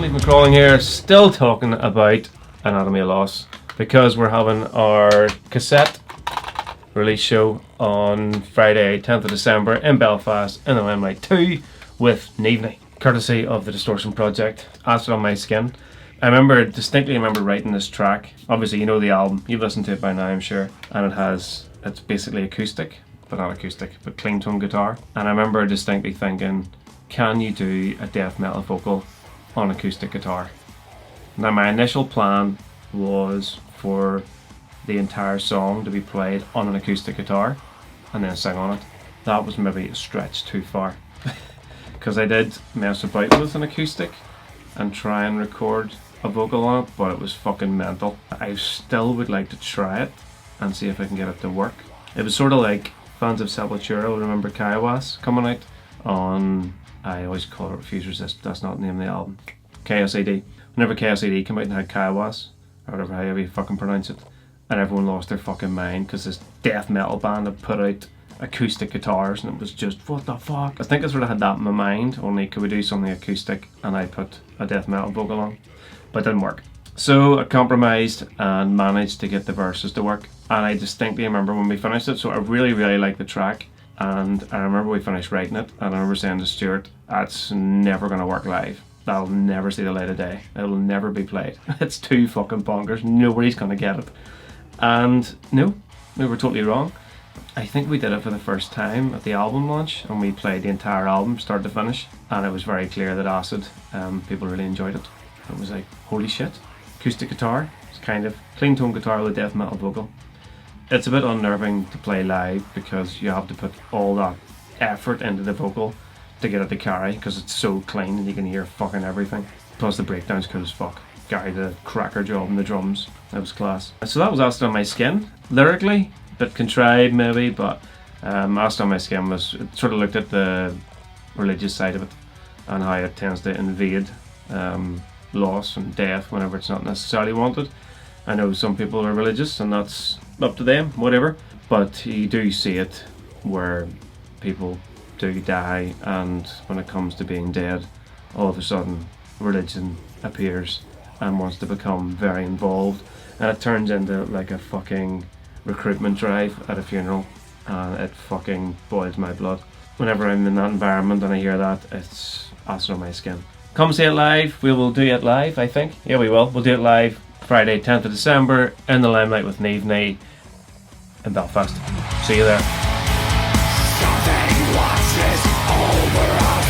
Neamhni crawling here, still talking about Anatomy of Loss because we're having our Cassette release show on Friday 10th of December in Belfast in the Limelight 2 with Neamhni, courtesy of the Distortion project. Acid on My Skin. I distinctly remember writing this track. Obviously you know the album, you've listened to it by now I'm sure, and it's basically acoustic, but not acoustic, but clean tone guitar. And I remember distinctly thinking, can you do a death metal vocal on acoustic guitar? Now my initial plan was for the entire song to be played on an acoustic guitar and then sing on it. That was maybe a stretch too far because I did mess about with an acoustic and try and record a vocal on it, but it was fucking mental. I still would like to try it and see if I can get it to work. It was sort of like fans of Sepultura will remember Kaiwas coming out on, I always call it Refuse Resist, that's not the name of the album, KSAD. Whenever KSAD came out and had Kaiwas, or whatever, however you fucking pronounce it, and everyone lost their fucking mind because this death metal band had put out acoustic guitars and it was just, what the fuck? I think I sort of had that in my mind, only could we do something acoustic and I put a death metal vocal on, but it didn't work. So I compromised and managed to get the verses to work, and I distinctly remember when we finished it, so I really liked the track. And I remember we finished writing it, and I remember saying to Stuart, that's never going to work live. That'll never see the light of day. It'll never be played. It's too fucking bonkers. Nobody's going to get it. And no, we were totally wrong. I think we did it for the first time at the album launch, and we played the entire album, start to finish. And it was very clear that Acid, people really enjoyed it. It was like, holy shit. Acoustic guitar. It's kind of clean tone guitar with a death metal vocal. It's a bit unnerving to play live because you have to put all that effort into the vocal to get it to carry because it's so clean and you can hear fucking everything. Plus the breakdown's cool as fuck. Gary did a cracker job on the drums. That was class. So that was Acid on My Skin. Lyrically, a bit contrived maybe, but Acid on My Skin was, it sort of looked at the religious side of it and how it tends to invade loss and death whenever it's not necessarily wanted. I know some people are religious and that's up to them, whatever, but you do see it where people do die, and when it comes to being dead, all of a sudden religion appears and wants to become very involved, and it turns into like a fucking recruitment drive at a funeral, and it fucking boils my blood. Whenever I'm in that environment and I hear that, it's acid on my skin. Come see it live. We will do it live, I think. Yeah, we will. We'll do it live Friday 10th of December in the Limelight with Neamhni in Belfast. See you there.